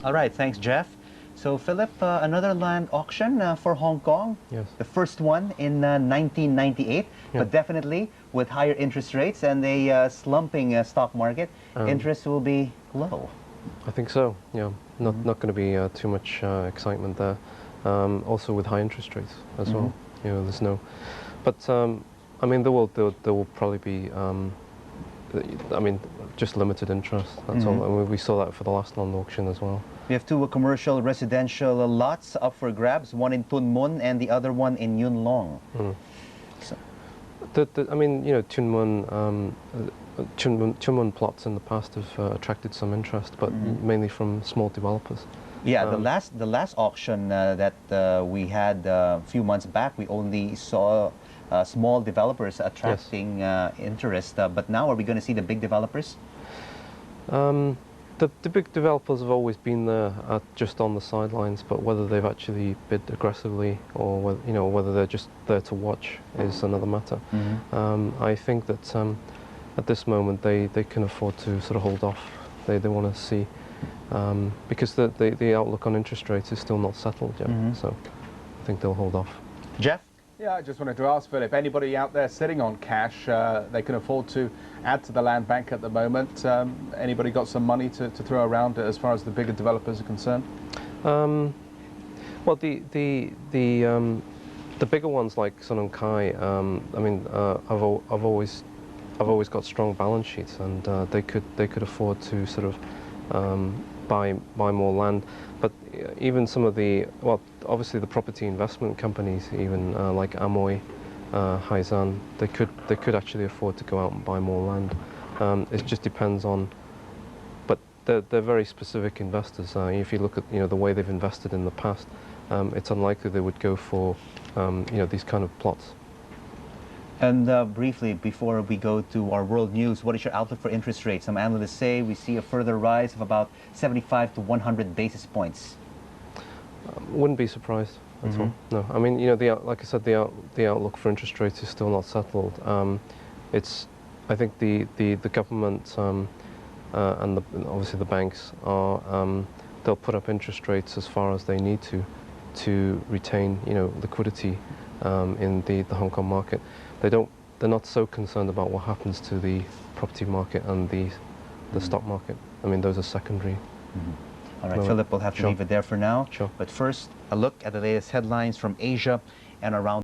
All right, thanks, Geoff. So, Philip, another land auction for Hong Kong. Yes. The first one in 1998, but definitely with higher interest rates and a slumping stock market, interest will be low. I think so. Yeah, not going to be too much excitement there. Also with high interest rates as well. You know, there's no. But I mean, there will probably be. I mean, just limited interest. That's all. I mean, we saw that for the last land auction as well. We have two commercial residential lots up for grabs, one in Tuen Mun and the other one in Yuen Long. So. I mean, you know, Tuen Mun plots in the past have attracted some interest, but mainly from small developers. Yeah, the last auction that we had a few months back, we only saw small developers attracting interest. But now, are we going to see the big developers? The big developers have always been there, just on the sidelines. But whether they've actually bid aggressively or whether, you know, whether they're just there to watch is another matter. I think that at this moment they can afford to sort of hold off. They want to see. Because the outlook on interest rates is still not settled yet, so I think they'll hold off. Geoff? Yeah, I just wanted to ask Philip, anybody out there sitting on cash, they can afford to add to the land bank at the moment. Anybody got some money to throw around as far as the bigger developers are concerned? Well, the bigger ones like Sun and Kai, I mean, I've always got strong balance sheets, and they could afford to sort of buy more land. But even some of the, well, obviously the property investment companies, even like Amoy, Hizon, they could actually afford to go out and buy more land. It just depends on, but they're very specific investors. If you look at, you know, the way they've invested in the past, it's unlikely they would go for you know, these kind of plots. And briefly, before we go to our world news, what is your outlook for interest rates? Some analysts say we see a further rise of about 75 to 100 basis points. Wouldn't be surprised at all. No, I mean, you know, like I said, the outlook for interest rates is still not settled. I think the government and obviously the banks are they'll put up interest rates as far as they need to retain, you know, liquidity in the Hong Kong market. They're not so concerned about what happens to the property market and the stock market. I mean, those are secondary. All right, Philip, we'll have to leave it there for now. Sure. But first, a look at the latest headlines from Asia and around